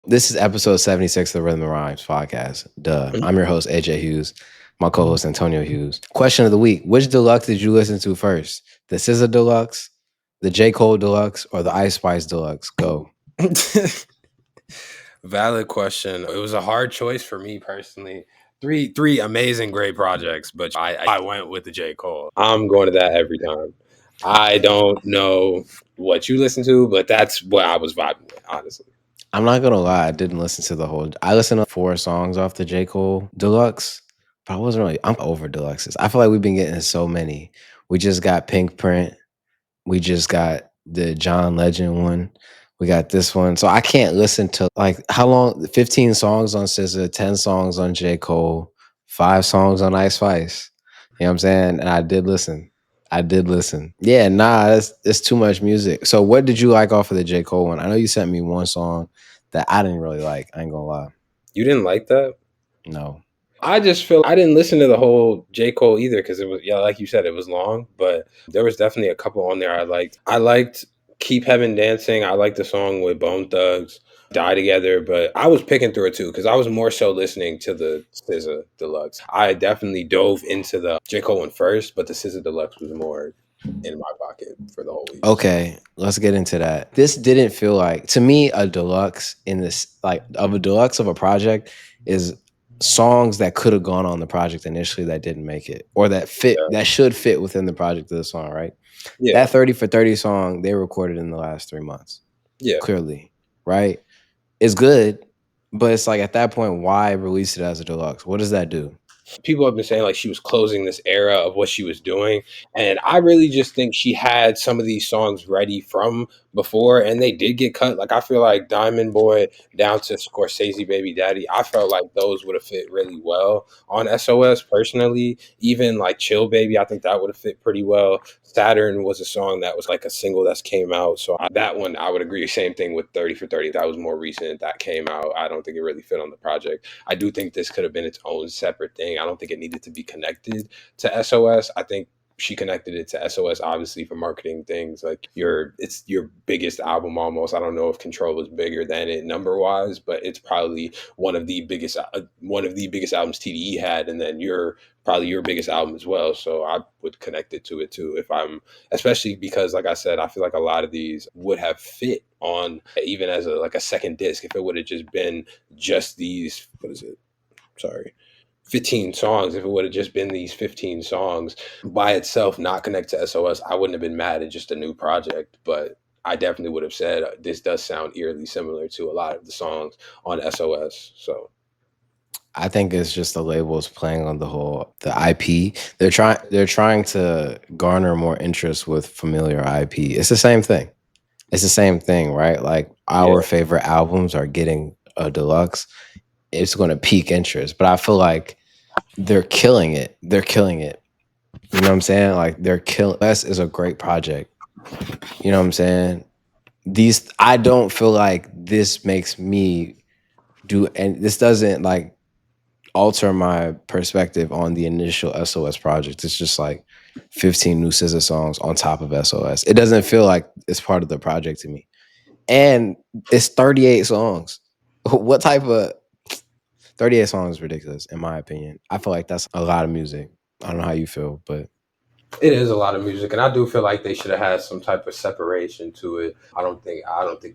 This is episode 76 of the Rhythm and Rhymes podcast. Duh. I'm your host, AJ Hughes. My co-host, Antonio Hughes. Question of the week. Which deluxe did you listen to first? The SZA Deluxe, the J. Cole Deluxe, or the Ice Spice Deluxe? Go. Valid question. It was a hard choice for me personally. Three amazing, great projects, but I went with the J. Cole. I'm going to that every time. I don't know what you listen to, but that's what I was vibing with, honestly. I'm not gonna lie, I didn't listen to the whole. I listened to 4 songs off the J. Cole Deluxe, but I wasn't really. I'm over Deluxes. I feel like we've been getting so many. We just got Pink Print. We just got the John Legend one. We got this one. So I can't listen to like how long? 15 songs on SZA, 10 songs on J. Cole, 5 songs on Ice Spice. You know what I'm saying? And I did listen. Yeah, nah, it's too much music. So what did you like off of the J. Cole one? I know you sent me one song that I didn't really like. I ain't gonna lie. You didn't like that? No. I just feel I didn't listen to the whole J. Cole either because it was, yeah, like you said, it was long, but there was definitely a couple on there I liked. I liked Keep Heaven Dancing. I liked the song with Bone Thugs, Die Together, but I was picking through it too because I was more so listening to the SZA Deluxe. I definitely dove into the J. Cole one first, but the SZA Deluxe was more in my pocket for the whole week. Okay, let's get into that. This didn't feel like, to me, a deluxe in this, like, of a deluxe of a project is songs that could have gone on the project initially that didn't make it, or that fit, Yeah. that should fit within the project of the song, right? Yeah. That 30 for 30 song, they recorded in the last 3 months. Yeah. Clearly, right? It's good, but it's like at that point, why release it as a deluxe? What does that do? People have been saying like she was closing this era of what she was doing, and I really just think she had some of these songs ready from before, and they did get cut. Like I feel like Diamond Boy down to Scorsese Baby Daddy, I felt like those would have fit really well on SOS personally. Even like Chill Baby, I think that would have fit pretty well. Saturn was a song that was like a single that's came out, so that one I would agree. Same thing with 30 for 30, that was more recent, that came out. I don't think it really fit on the project. I do think this could have been its own separate thing. I don't think it needed to be connected to SOS. I think she connected it to SOS obviously for marketing things. Like it's your biggest album almost. I don't know if Control was bigger than it number wise, but it's probably one of the biggest albums TDE had, and then probably your biggest album as well. So I would connect it to it too if I'm, especially because like I said, I feel like a lot of these would have fit on even as a second disc if it would have just been just these, what is it? Sorry. 15 songs. If it would have just been these 15 songs by itself, not connect to SOS, I wouldn't have been mad at just a new project. But I definitely would have said this does sound eerily similar to a lot of the songs on SOS. So I think it's just the labels playing on the IP. They're trying to garner more interest with familiar IP. It's the same thing. It's the same thing, right? Like our favorite albums are getting a deluxe. It's going to pique interest, but I feel like they're killing it. You know what I'm saying? Like they're killing. S is a great project. You know what I'm saying? I don't feel like this makes me do, and this doesn't like alter my perspective on the initial SOS project. It's just like 15 new SZA songs on top of SOS. It doesn't feel like it's part of the project to me. And it's 38 songs. What type of 38 songs is ridiculous, in my opinion. I feel like that's a lot of music. I don't know how you feel, but it is a lot of music, and I do feel like they should have had some type of separation to it. I don't think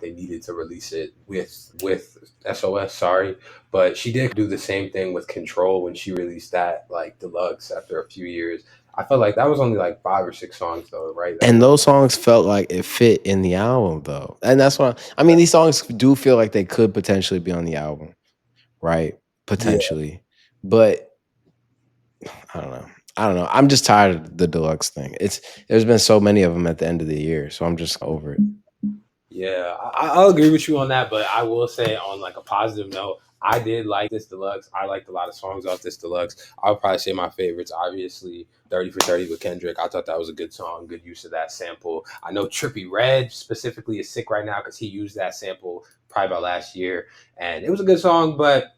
they needed to release it with SOS. Sorry, but she did do the same thing with Control when she released that like deluxe after a few years. I felt like that was only like 5 or 6 songs though, right? and those songs felt like it fit in the album though, and that's what I mean. These songs do feel like they could potentially be on the album, right? Potentially, but I don't know. I'm just tired of the deluxe thing. There's been so many of them at the end of the year, so I'm just over it. Yeah, I'll agree with you on that, but I will say on like a positive note, I did like this deluxe. I liked a lot of songs off this deluxe. I would probably say my favorites, obviously, 30 for 30 with Kendrick. I thought that was a good song, good use of that sample. I know Trippie Redd specifically is sick right now because he used that sample probably about last year, and it was a good song, but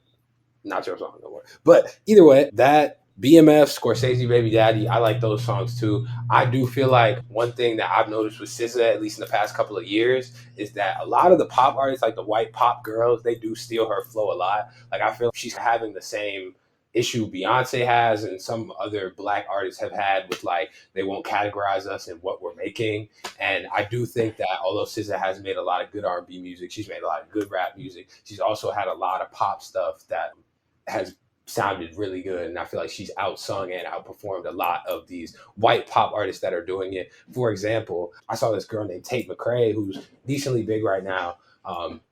not your song no more. But either way, that BMF, Scorsese Baby Daddy, I like those songs too. I do feel like one thing that I've noticed with SZA, at least in the past couple of years, is that a lot of the pop artists, like the white pop girls, they do steal her flow a lot. Like I feel like she's having the same issue Beyonce has and some other black artists have had with like they won't categorize us in what we're making. And I do think that although SZA has made a lot of good R&B music, she's made a lot of good rap music. She's also had a lot of pop stuff that has sounded really good, and I feel like she's outsung and outperformed a lot of these white pop artists that are doing it. For example, I saw this girl named Tate McRae who's decently big right now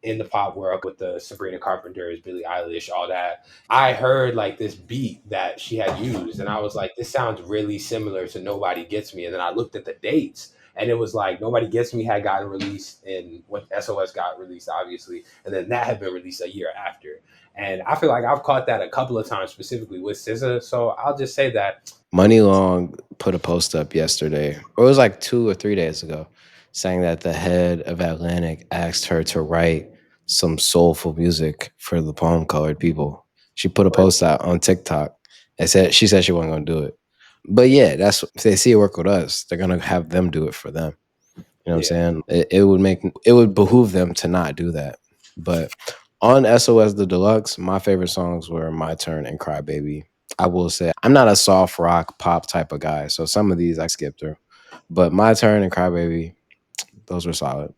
in the pop world with the Sabrina Carpenters, Billie Eilish, all that. I heard like this beat that she had used, and I was like, this sounds really similar to Nobody Gets Me. And then I looked at the dates, and it was like Nobody Gets Me had gotten released in when SOS got released, obviously, and then that had been released a year after. And I feel like I've caught that a couple of times specifically with SZA. So I'll just say that. Money Long put a post up yesterday, or it was like 2 or 3 days ago, saying that the head of Atlantic asked her to write some soulful music for the palm colored people. She put a post out on TikTok and said she said she wasn't gonna do it. But yeah, that's if they see it work with us, they're gonna have them do it for them. You know what I'm Yeah. saying? It would behoove them to not do that. But on SOS the Deluxe, my favorite songs were My Turn and Cry Baby. I will say I'm not a soft rock pop type of guy, so some of these I skip through. But My Turn and Cry Baby, those were solid.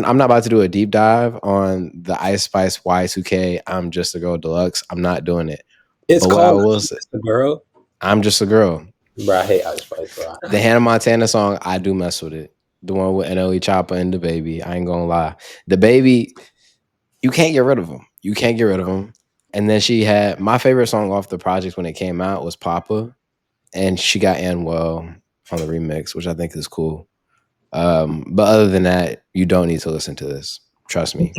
I'm not about to do a deep dive on the Ice Spice Y2K I'm Just a Girl Deluxe. I'm not doing it. It's But what I called will say, The Girl. I'm Just a Girl. Bro, I hate Ice Spice, bro. The Hannah Montana song, I do mess with it. The one with NLE Choppa and the baby. I ain't gonna lie. The baby, you can't get rid of him. You can't get rid of him. And then she had my favorite song off the project when it came out was Papa, and she got Anwell on the remix, which I think is cool. But other than that, you don't need to listen to this. Trust me.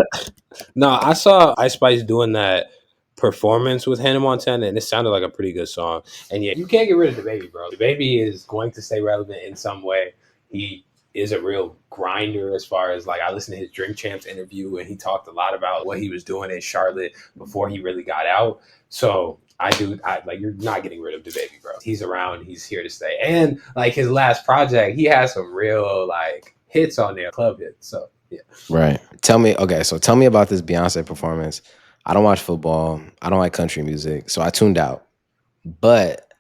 No, I saw Ice Spice doing that performance with Hannah Montana, and it sounded like a pretty good song. And yeah, you can't get rid of the baby, bro. The baby is going to stay relevant in some way. He is a real grinder as far as like I listened to his Drink Champs interview, and he talked a lot about what he was doing in Charlotte before he really got out. So I like you're not getting rid of the baby, bro. He's around, he's here to stay. And like his last project, he has some real like hits on there, club hits. So yeah. Right. Tell me, okay, so tell me about this Beyonce performance. I don't watch football. I don't like country music. So I tuned out. But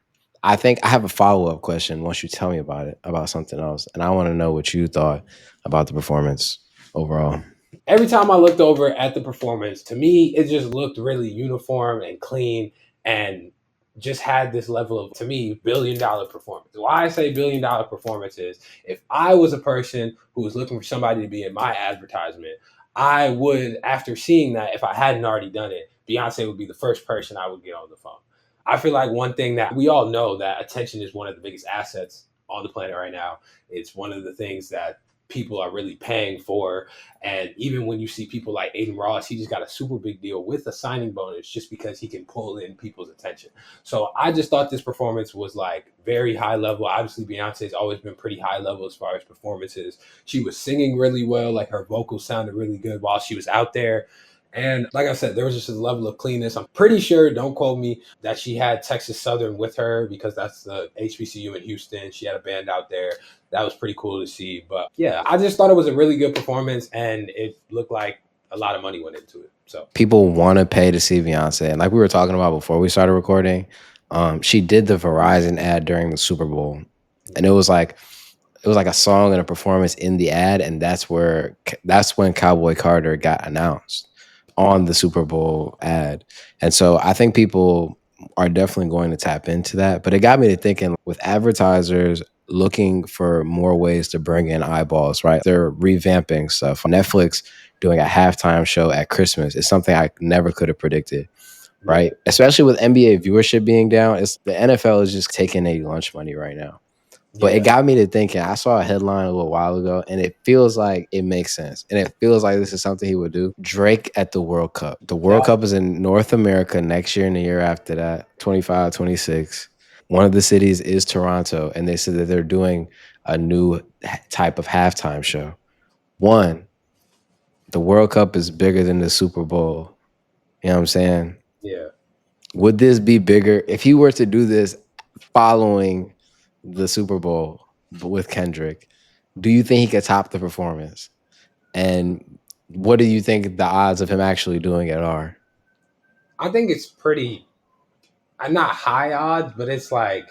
I think I have a follow up question once you tell me about it, about something else. And I want to know what you thought about the performance overall. Every time I looked over at the performance, to me, it just looked really uniform and clean and just had this level of, to me, $1 billion performance. Why I say $1 billion performance is if I was a person who was looking for somebody to be in my advertisement, I would, after seeing that, if I hadn't already done it, Beyonce would be the first person I would get on the phone. I feel like one thing that we all know that attention is one of the biggest assets on the planet right now. It's one of the things that people are really paying for. And even when you see people like Aiden Ross, he just got a super big deal with a signing bonus just because he can pull in people's attention. So I just thought this performance was like very high level. Obviously, Beyonce's always been pretty high level as far as performances. She was singing really well, like her vocals sounded really good while she was out there. And like I said, there was just a level of cleanness. I'm pretty sure, don't quote me, that she had Texas Southern with her because that's the HBCU in Houston. She had a band out there. That was pretty cool to see. But yeah, I just thought it was a really good performance and it looked like a lot of money went into it. So People want to pay to see Beyonce. And like we were talking about before we started recording, she did the Verizon ad during the Super Bowl. And it was like a song and a performance in the ad, and that's when Cowboy Carter got announced on the Super Bowl ad. And so I think people are definitely going to tap into that. But it got me to thinking with advertisers looking for more ways to bring in eyeballs, right? They're revamping stuff. Netflix doing a halftime show at Christmas is something I never could have predicted, yeah, right? Especially with NBA viewership being down, it's the NFL is just taking a lunch money right now. But it yeah, got me to thinking. I saw a headline a little while ago, and it feels like it makes sense. And it feels like this is something he would do. Drake at the World Cup. The World that, Cup is in North America next year and the year after that, 25, 26. One of the cities is Toronto, and they said that they're doing a new type of halftime show. One, the World Cup is bigger than the Super Bowl. You know what I'm saying? yeah. Would this be bigger if he were to do this following the Super Bowl with Kendrick, do you think he could top the performance? And what do you think the odds of him actually doing it are? I think it's pretty. I'm not high odds, but it's like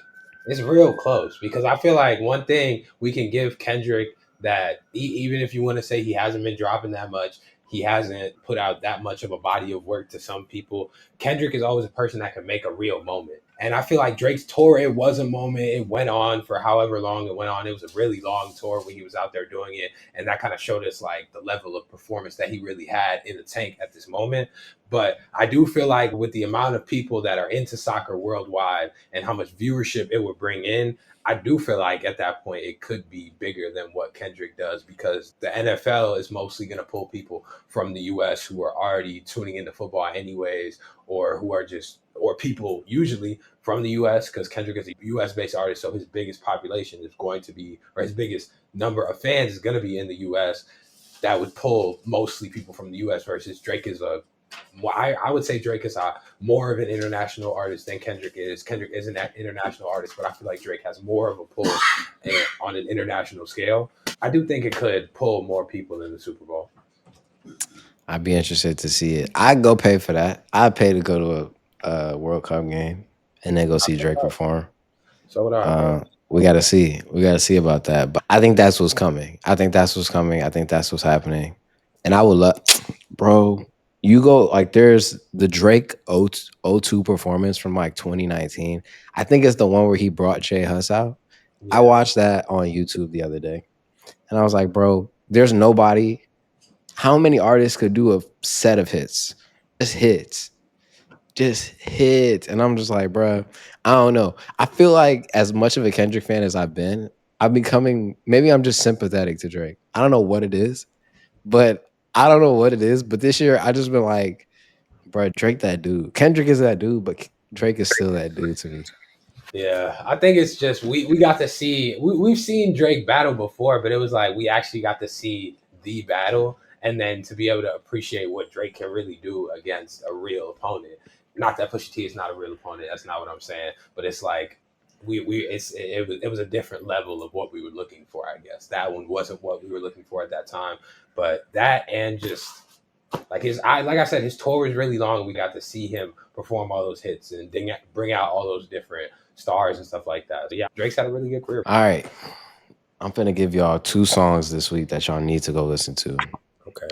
it's real close because I feel like one thing we can give Kendrick that even if you want to say he hasn't been dropping that much, he hasn't put out that much of a body of work to some people. Kendrick is always a person that can make a real moment. And I feel like Drake's tour, it was a moment. It went on for however long it went on. It was a really long tour when he was out there doing it. And that kind of showed us like the level of performance that he really had in the tank at this moment. But I do feel like with the amount of people that are into soccer worldwide and how much viewership it would bring in, I do feel like at that point it could be bigger than what Kendrick does because the NFL is mostly going to pull people from the US who are already tuning into football anyways, or who are just, or people usually from the US because Kendrick is a US based artist. So his biggest population is going to be, or his biggest number of fans is going to be in the US. That would pull mostly people from the US versus Drake is a I would say Drake is more of an international artist than Kendrick is. Kendrick is an international artist, but I feel like Drake has more of a pull on an international scale. I do think it could pull more people than the Super Bowl. I'd be interested to see it. I'd go pay for that. I'd pay to go to a World Cup game and then go see Drake perform. So would I, bro. We gotta see. We gotta see about that. But I think that's what's coming. I think that's what's coming. I think that's what's happening. And I would love, bro. You go like there's the Drake O2 performance from like 2019. I think it's the one where he brought Jay Huss out. I Yeah, watched that on YouTube the other day, and I was like, bro, there's nobody. How many artists could do a set of hits? Just hits, just hits. And I'm just like, bro, I don't know. I feel like as much of a Kendrick fan as I've been, I'm becoming, maybe I'm just sympathetic to Drake. I don't know what it is, but I don't know what it is. But this year, I just been like, bro, Drake that dude. Kendrick is that dude, but Drake is still that dude to me. yeah. I think it's just we got to see we've seen Drake battle before, but it was like we actually got to see the battle, and then to be able to appreciate what Drake can really do against a real opponent. Not that Pusha T is not a real opponent. That's not what I'm saying. But it's like it was a different level of what we were looking for. I guess that one wasn't what we were looking for at that time, but that and just like like I said, his tour was really long. We got to see him perform all those hits and bring out all those different stars and stuff like that. So yeah, Drake's had a really good career. All right. I'm gonna give y'all two songs this week that y'all need to go listen to. Okay,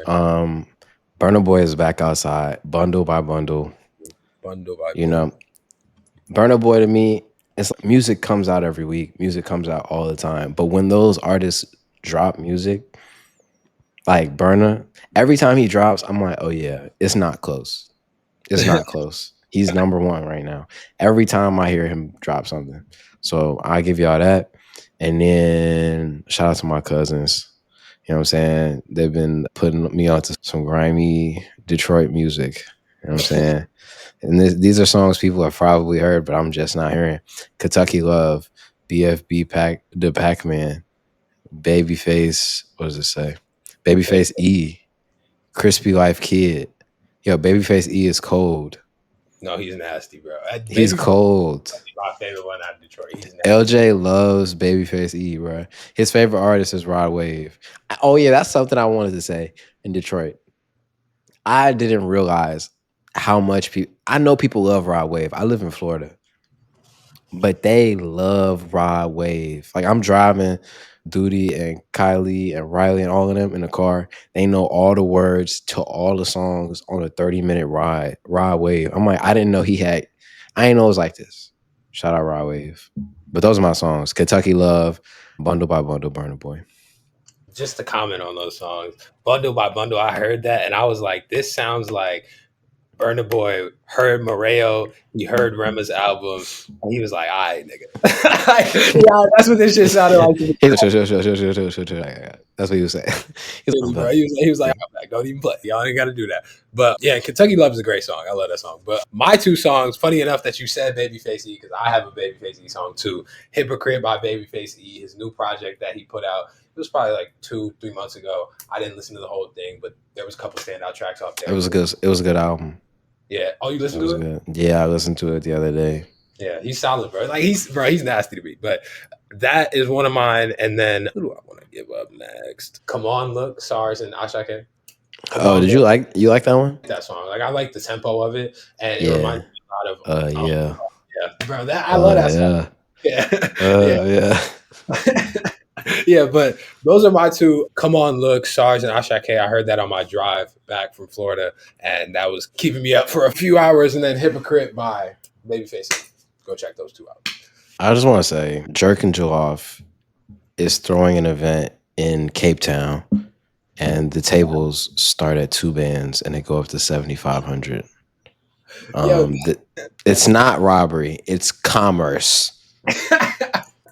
Burna Boy is back outside, bundle by bundle. bundle by You bundle. know, Burna Boy to me, it's like music comes out every week. Music comes out all the time. But when those artists drop music, like Burna, every time he drops, I'm like, oh yeah, it's not close. It's not close. He's number one right now. Every time I hear him drop something. So I give y'all that. And then shout out to my cousins. You know what I'm saying? They've been putting me onto some grimy Detroit music. You know what I'm saying? And these are songs people have probably heard, but I'm just not hearing. Kentucky Love, BFB Pac, the Pac Man, Babyface. What does it say? Babyface E, Crispy Life Kid. Yo, Babyface E is cold. No, he's nasty, bro. He's Baby cold. my favorite one out of Detroit. He's nasty. LJ loves Babyface E, bro. His favorite artist is Rod Wave. Oh yeah, that's something I wanted to say in Detroit. I didn't realize how much people. I know people love Rod Wave. I live in Florida, but they love Rod Wave. Like I'm driving Duty and Kylie and Riley and all of them in the car. They know all the words to all the songs on a 30-minute ride. Rod Wave. I'm like, I didn't know he had. I didn't know it was like this. Shout out Rod Wave. But those are my songs: Kentucky Love, Bundle by Bundle, Burna Boy. Just to comment on those songs, bundle by bundle, I heard that and I was like, this sounds like Burna Boy heard Moreo, he heard Rema's album, and he was like, "All right, nigga." Yeah, that's what this shit sounded like to me. That's what he was saying. He's like, I'm Really, bro. done. He was like, "I'm back. Don't even play. Y'all ain't got to do that." But yeah, Kentucky Love is a great song. I love that song. But my two songs, funny enough that you said Babyface E, because I have a Babyface E song too. Hypocrite by Babyface E, his new project that he put out. It was probably like 2-3 months ago. I didn't listen to the whole thing, but there was a couple standout tracks off It there. was a good. It was a good album. Yeah. Oh, you It listened was to it? good. Yeah, I listened to it the other day. Yeah, he's solid, bro. Like he's nasty to me. But that is one of mine. And then who do I want to give up next? Come on, look, SARS and Ashake. Come Oh, on, did look, you like that one? that song. Like I like the tempo of it, and it Yeah. reminds me a lot of Yeah. yeah, bro. That I love that song. Yeah. Yeah, yeah. Yeah. Yeah, but those are my two. Come on, look, SARS and Ashake. I heard that on my drive back from Florida, and that was keeping me up for a few hours. And then Hypocrite by Babyface. Go check those two out. I just want to say, Jerk and Jollof is throwing an event in Cape Town, and the tables start at 2 bands and they go up to 7,500. Yo, It's not robbery; it's commerce.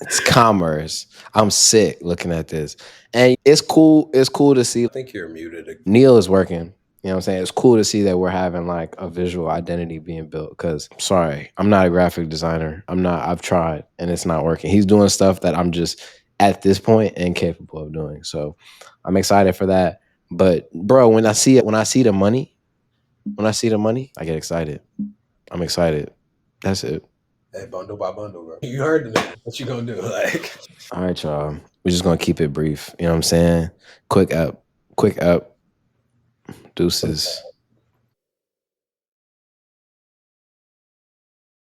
It's commerce. I'm sick looking at this, and it's cool. It's cool to see. I think you're muted. Neil is working. You know what I'm saying? It's cool to see that we're having like a visual identity being built. Because sorry, I'm not a graphic designer. I've tried and it's not working. He's doing stuff that I'm just at this point incapable of doing. So I'm excited for that. But bro, when I see the money, I get excited. I'm excited. That's it. Hey, bundle by bundle, bro. You heard the man. What you gonna do? Like, All right, y'all. We're just gonna keep it brief. You know what I'm saying? Quick up. Deuces.